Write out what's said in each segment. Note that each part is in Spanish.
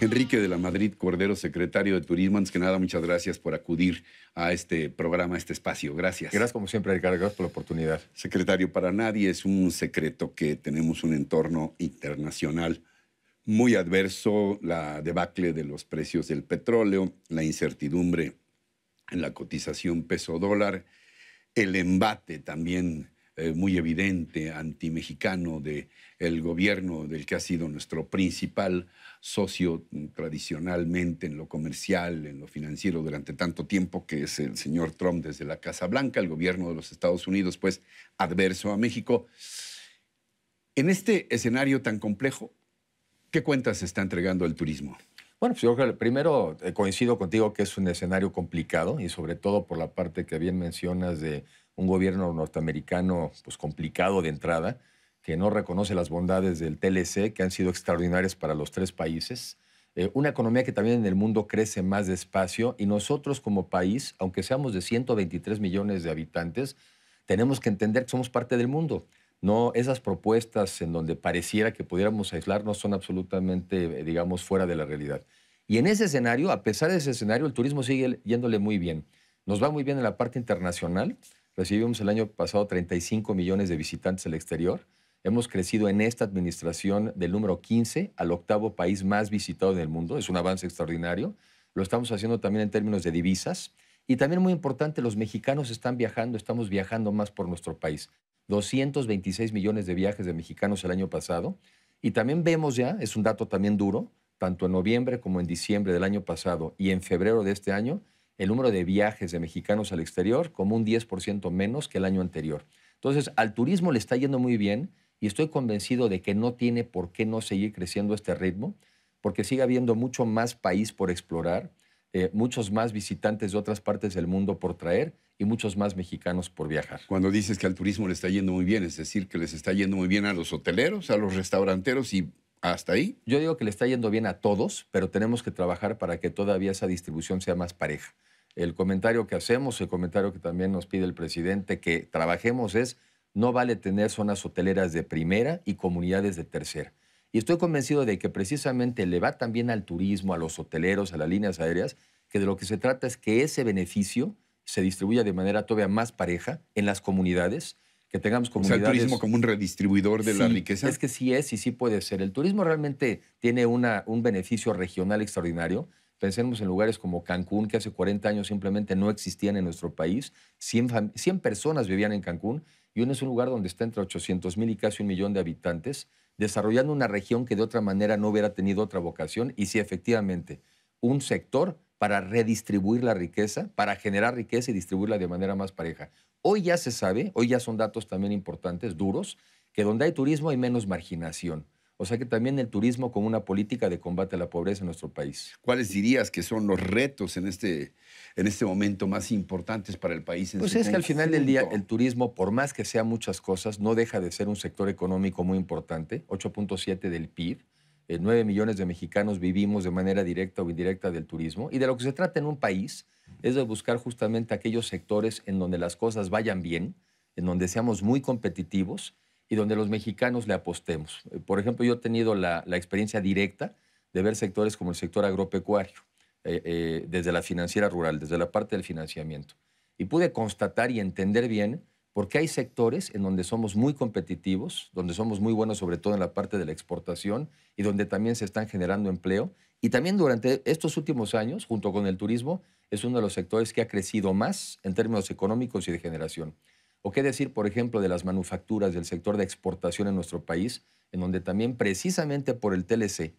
Enrique de la Madrid Cordero, secretario de Turismo. Antes que nada, muchas gracias por acudir a este programa, a este espacio. Gracias. Gracias, como siempre, Ricardo. Gracias por la oportunidad. Secretario, para nadie es un secreto que tenemos un entorno internacional muy adverso, la debacle de los precios del petróleo, la incertidumbre en la cotización peso-dólar, el embate también muy evidente antimexicano del gobierno del que ha sido nuestro principal socio tradicionalmente en lo comercial, en lo financiero durante tanto tiempo, que es el señor Trump desde la Casa Blanca, el gobierno de los Estados Unidos, pues adverso a México. En este escenario tan complejo, ¿qué cuentas está entregando el turismo? Bueno, pues yo creo que primero coincido contigo que es un escenario complicado y sobre todo por la parte que bien mencionas de un gobierno norteamericano pues complicado de entrada, que no reconoce las bondades del TLC, que han sido extraordinarias para los tres países. Una economía que también en el mundo crece más despacio y nosotros como país, aunque seamos de 123 millones de habitantes, tenemos que entender que somos parte del mundo. No, esas propuestas en donde pareciera que pudiéramos aislarnos son absolutamente, digamos, fuera de la realidad. Y en ese escenario, a pesar de ese escenario, el turismo sigue yéndole muy bien. Nos va muy bien en la parte internacional. Recibimos el año pasado 35 millones de visitantes al exterior. Hemos crecido en esta administración del número 15 al octavo país más visitado del mundo. Es un avance extraordinario. Lo estamos haciendo también en términos de divisas. Y también muy importante, los mexicanos están viajando, estamos viajando más por nuestro país. 226 millones de viajes de mexicanos el año pasado. Y también vemos ya, es un dato también duro, tanto en noviembre como en diciembre del año pasado y en febrero de este año, el número de viajes de mexicanos al exterior como un 10% menos que el año anterior. Entonces, al turismo le está yendo muy bien y estoy convencido de que no tiene por qué no seguir creciendo a este ritmo, porque sigue habiendo mucho más país por explorar, muchos más visitantes de otras partes del mundo por traer y muchos más mexicanos por viajar. Cuando dices que al turismo le está yendo muy bien, es decir, que les está yendo muy bien a los hoteleros, a los restauranteros y hasta ahí. Yo digo que le está yendo bien a todos, pero tenemos que trabajar para que todavía esa distribución sea más pareja. El comentario que hacemos, el comentario que también nos pide el presidente que trabajemos es, no vale tener zonas hoteleras de primera y comunidades de tercera. Y estoy convencido de que precisamente le va también al turismo, a los hoteleros, a las líneas aéreas, que de lo que se trata es que ese beneficio se distribuya de manera todavía más pareja en las comunidades, que tengamos comunidades... O sea, el turismo como un redistribuidor de la riqueza. Es que sí es y sí puede ser. El turismo realmente tiene un beneficio regional extraordinario. Pensemos en lugares como Cancún, que hace 40 años simplemente no existían en nuestro país. 100 personas vivían en Cancún y hoy es un lugar donde está entre 800,000 y casi 1 millón de habitantes, desarrollando una región que de otra manera no hubiera tenido otra vocación. Y sí, efectivamente, un sector para redistribuir la riqueza, para generar riqueza y distribuirla de manera más pareja. Hoy ya se sabe, hoy ya son datos también importantes, duros, que donde hay turismo hay menos marginación. O sea que también el turismo como una política de combate a la pobreza en nuestro país. ¿Cuáles dirías que son los retos en este momento más importantes para el país? Pues es que al final del día el turismo, por más que sea muchas cosas, no deja de ser un sector económico muy importante, 8.7 del PIB. 9 millones de mexicanos vivimos de manera directa o indirecta del turismo. Y de lo que se trata en un país es de buscar justamente aquellos sectores en donde las cosas vayan bien, en donde seamos muy competitivos y donde los mexicanos le apostemos. Por ejemplo, yo he tenido la experiencia directa de ver sectores como el sector agropecuario, desde la financiera rural, desde la parte del financiamiento. Y pude constatar y entender bien por qué hay sectores en donde somos muy competitivos, donde somos muy buenos sobre todo en la parte de la exportación y donde también se están generando empleo. Y también durante estos últimos años, junto con el turismo, es uno de los sectores que ha crecido más en términos económicos y de generación. O qué decir, por ejemplo, de las manufacturas, del sector de exportación en nuestro país, en donde también precisamente por el TLC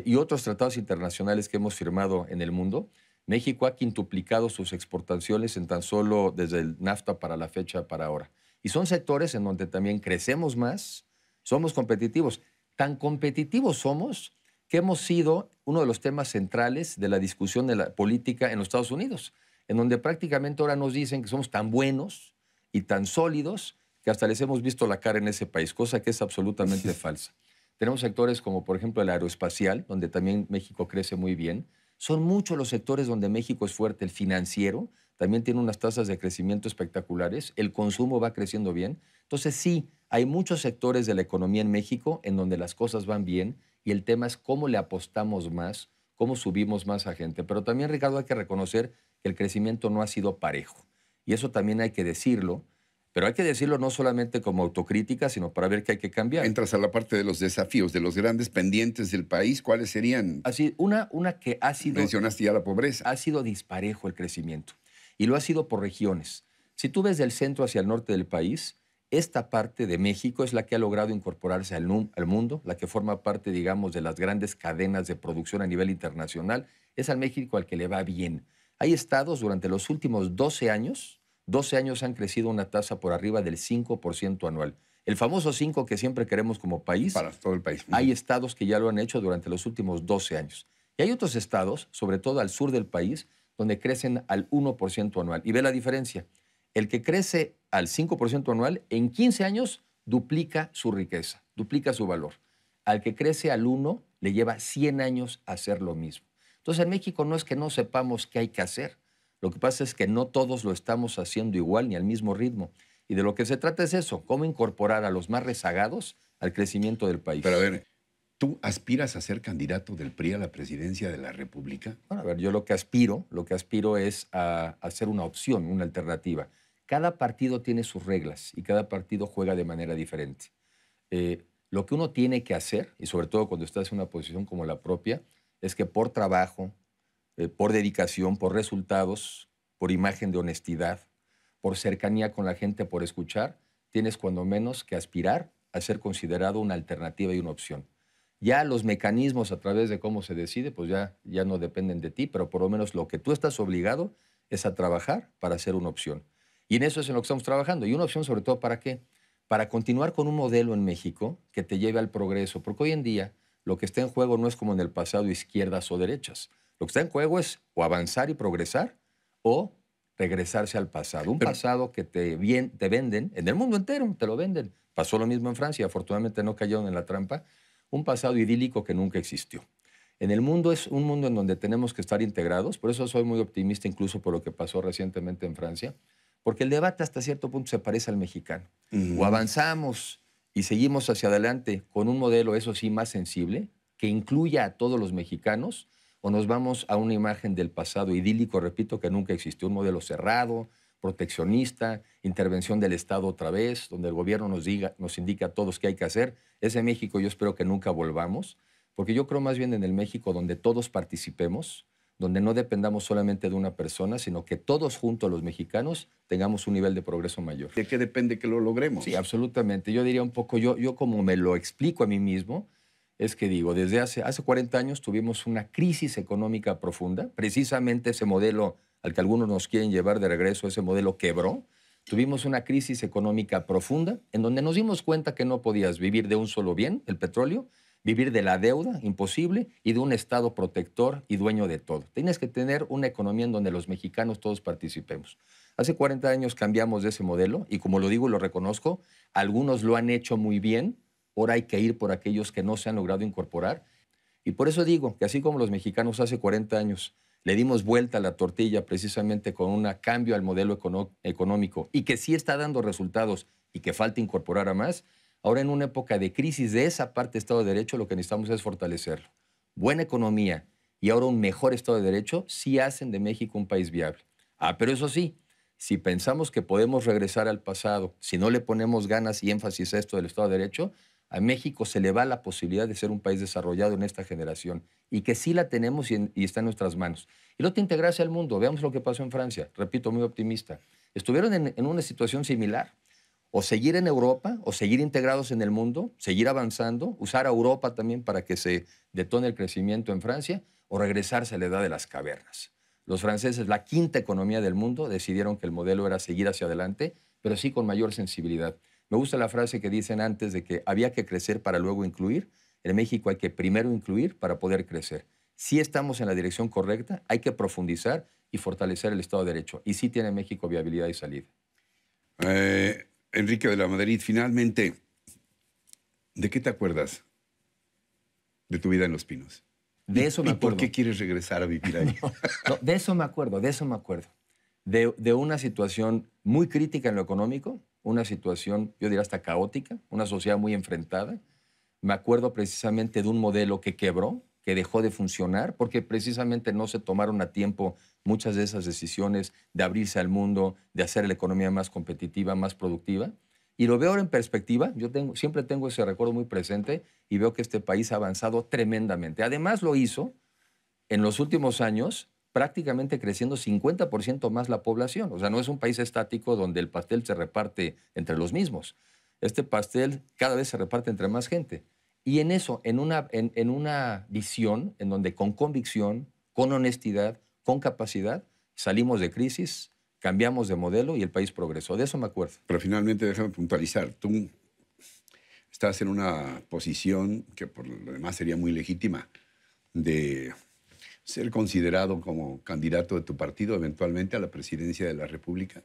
y otros tratados internacionales que hemos firmado en el mundo, México ha quintuplicado sus exportaciones en tan solo desde el NAFTA para la fecha para ahora. Y son sectores en donde también crecemos más, somos competitivos. Tan competitivos somos que hemos sido uno de los temas centrales de la discusión de la política en los Estados Unidos, en donde prácticamente ahora nos dicen que somos tan buenos y tan sólidos que hasta les hemos visto la cara en ese país, cosa que es absolutamente falsa. Tenemos sectores como, por ejemplo, el aeroespacial, donde también México crece muy bien. Son muchos los sectores donde México es fuerte. El financiero también tiene unas tasas de crecimiento espectaculares. El consumo va creciendo bien. Entonces, sí, hay muchos sectores de la economía en México en donde las cosas van bien y el tema es cómo le apostamos más, cómo subimos más a gente. Pero también, Ricardo, hay que reconocer que el crecimiento no ha sido parejo. Y eso también hay que decirlo, pero hay que decirlo no solamente como autocrítica, sino para ver qué hay que cambiar. Entras a la parte de los desafíos, de los grandes pendientes del país. ¿Cuáles serían? Así, una que ha sido... Mencionaste ya la pobreza. Ha sido disparejo el crecimiento. Y lo ha sido por regiones. Si tú ves del centro hacia el norte del país, esta parte de México es la que ha logrado incorporarse al mundo, la que forma parte, digamos, de las grandes cadenas de producción a nivel internacional. Es al México al que le va bien. Hay estados durante los últimos 12 años han crecido una tasa por arriba del 5% anual. El famoso 5 que siempre queremos como país. Para todo el país. Hay estados que ya lo han hecho durante los últimos 12 años. Y hay otros estados, sobre todo al sur del país, donde crecen al 1% anual. Y ve la diferencia. El que crece al 5% anual, en 15 años duplica su riqueza, duplica su valor. Al que crece al 1, le lleva 100 años hacer lo mismo. Entonces, en México no es que no sepamos qué hay que hacer. Lo que pasa es que no todos lo estamos haciendo igual ni al mismo ritmo. Y de lo que se trata es eso, cómo incorporar a los más rezagados al crecimiento del país. Pero a ver, ¿tú aspiras a ser candidato del PRI a la presidencia de la República? Bueno, a ver, yo lo que aspiro es a hacer una opción, una alternativa. Cada partido tiene sus reglas y cada partido juega de manera diferente. Lo que uno tiene que hacer, y sobre todo cuando estás en una posición como la propia, es que por trabajo, por dedicación, por resultados, por imagen de honestidad, por cercanía con la gente, por escuchar, tienes cuando menos que aspirar a ser considerado una alternativa y una opción. Ya los mecanismos a través de cómo se decide, pues ya no dependen de ti, pero por lo menos lo que tú estás obligado es a trabajar para ser una opción. Y en eso es en lo que estamos trabajando. Y una opción sobre todo, ¿para qué? Para continuar con un modelo en México que te lleve al progreso. Porque hoy en día lo que está en juego no es como en el pasado, izquierdas o derechas. Lo que está en juego es o avanzar y progresar o regresarse al pasado. Un pasado que te venden, en el mundo entero te lo venden. Pasó lo mismo en Francia, afortunadamente no cayeron en la trampa. Un pasado idílico que nunca existió. En el mundo es un mundo en donde tenemos que estar integrados, por eso soy muy optimista incluso por lo que pasó recientemente en Francia, porque el debate hasta cierto punto se parece al mexicano. O avanzamos y seguimos hacia adelante con un modelo, eso sí, más sensible, que incluya a todos los mexicanos, o nos vamos a una imagen del pasado idílico, repito, que nunca existió, un modelo cerrado, proteccionista, intervención del Estado otra vez, donde el gobierno nos indica a todos qué hay que hacer. Ese México yo espero que nunca volvamos, porque yo creo más bien en el México donde todos participemos, donde no dependamos solamente de una persona, sino que todos juntos los mexicanos tengamos un nivel de progreso mayor. ¿De qué depende que lo logremos? Sí, absolutamente. Yo diría un poco, yo como me lo explico a mí mismo, es que digo, desde hace 40 años tuvimos una crisis económica profunda, precisamente ese modelo al que algunos nos quieren llevar de regreso, ese modelo quebró. Tuvimos una crisis económica profunda en donde nos dimos cuenta que no podías vivir de un solo bien, el petróleo, vivir de la deuda, imposible, y de un Estado protector y dueño de todo. Tienes que tener una economía en donde los mexicanos todos participemos. Hace 40 años cambiamos de ese modelo y como lo digo y lo reconozco, algunos lo han hecho muy bien, ahora hay que ir por aquellos que no se han logrado incorporar. Y por eso digo que así como los mexicanos hace 40 años le dimos vuelta a la tortilla precisamente con un cambio al modelo económico y que sí está dando resultados y que falta incorporar a más, ahora en una época de crisis de esa parte de Estado de Derecho lo que necesitamos es fortalecerlo. Buena economía y ahora un mejor Estado de Derecho sí hacen de México un país viable. Pero eso sí, si pensamos que podemos regresar al pasado, si no le ponemos ganas y énfasis a esto del Estado de Derecho, a México se le va la posibilidad de ser un país desarrollado en esta generación y que sí la tenemos y está en nuestras manos. Y luego te integrarse al mundo. Veamos lo que pasó en Francia. Repito, muy optimista. Estuvieron en una situación similar. O seguir en Europa, o seguir integrados en el mundo, seguir avanzando, usar a Europa también para que se detone el crecimiento en Francia, o regresarse a la edad de las cavernas. Los franceses, la quinta economía del mundo, decidieron que el modelo era seguir hacia adelante, pero sí con mayor sensibilidad. Me gusta la frase que dicen antes de que había que crecer para luego incluir. En México hay que primero incluir para poder crecer. Si estamos en la dirección correcta, hay que profundizar y fortalecer el Estado de Derecho. Y sí tiene México viabilidad y salida. Enrique de la Madrid, finalmente, ¿de qué te acuerdas de tu vida en Los Pinos? De eso me acuerdo. ¿Y por qué quieres regresar a vivir ahí? No, de eso me acuerdo, de eso me acuerdo. De una situación muy crítica en lo económico, una situación, yo diría hasta caótica, una sociedad muy enfrentada. Me acuerdo precisamente de un modelo que quebró, que dejó de funcionar, porque precisamente no se tomaron a tiempo muchas de esas decisiones de abrirse al mundo, de hacer la economía más competitiva, más productiva. Y lo veo ahora en perspectiva, siempre tengo ese recuerdo muy presente y veo que este país ha avanzado tremendamente. Además lo hizo en los últimos años prácticamente creciendo 50% más la población. O sea, no es un país estático donde el pastel se reparte entre los mismos. Este pastel cada vez se reparte entre más gente. Y en eso, en una visión en donde con convicción, con honestidad, con capacidad, salimos de crisis, cambiamos de modelo y el país progresó. De eso me acuerdo. Pero finalmente, déjame puntualizar. Tú estás en una posición que por lo demás sería muy legítima de ser considerado como candidato de tu partido eventualmente a la presidencia de la República.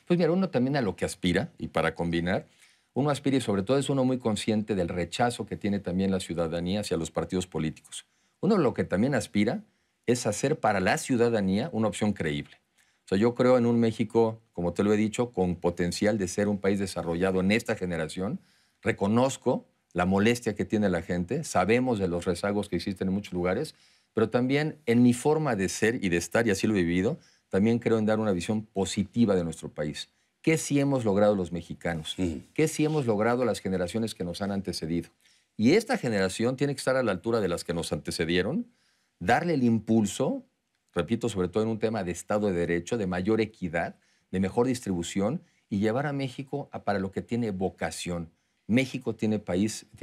Pues mira, uno también a lo que aspira, y para combinar, uno aspira y sobre todo es uno muy consciente del rechazo que tiene también la ciudadanía hacia los partidos políticos. Uno lo que también aspira es hacer para la ciudadanía una opción creíble. O sea, yo creo en un México, como te lo he dicho, con potencial de ser un país desarrollado en esta generación. Reconozco la molestia que tiene la gente, sabemos de los rezagos que existen en muchos lugares, pero también en mi forma de ser y de estar, y así lo he vivido, también creo en dar una visión positiva de nuestro país. ¿Qué sí hemos logrado los mexicanos? ¿Qué sí hemos logrado las generaciones que nos han antecedido? Y esta generación tiene que estar a la altura de las que nos antecedieron, darle el impulso, repito, sobre todo en un tema de Estado de Derecho, de mayor equidad, de mejor distribución, y llevar a México para lo que tiene vocación. México tiene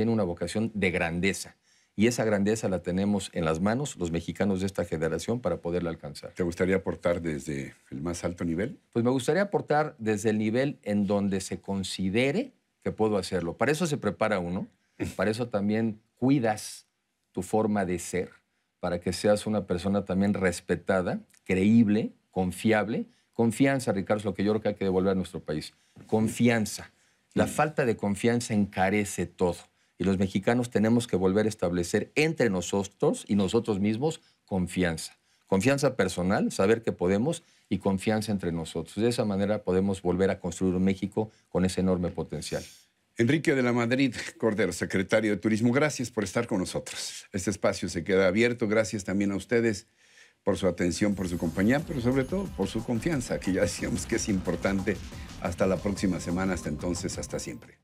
una vocación de grandeza. Y esa grandeza la tenemos en las manos, los mexicanos de esta generación, para poderla alcanzar. ¿Te gustaría aportar desde el más alto nivel? Pues me gustaría aportar desde el nivel en donde se considere que puedo hacerlo. Para eso se prepara uno, para eso también cuidas tu forma de ser, para que seas una persona también respetada, creíble, confiable. Confianza, Ricardo, es lo que yo creo que hay que devolver a nuestro país. Confianza. La falta de confianza encarece todo. Y los mexicanos tenemos que volver a establecer entre nosotros y nosotros mismos confianza. Confianza personal, saber que podemos, y confianza entre nosotros. De esa manera podemos volver a construir un México con ese enorme potencial. Enrique de la Madrid Cordero, secretario de Turismo, gracias por estar con nosotros. Este espacio se queda abierto. Gracias también a ustedes por su atención, por su compañía, pero sobre todo por su confianza, que ya decíamos que es importante. Hasta la próxima semana. Hasta entonces, hasta siempre.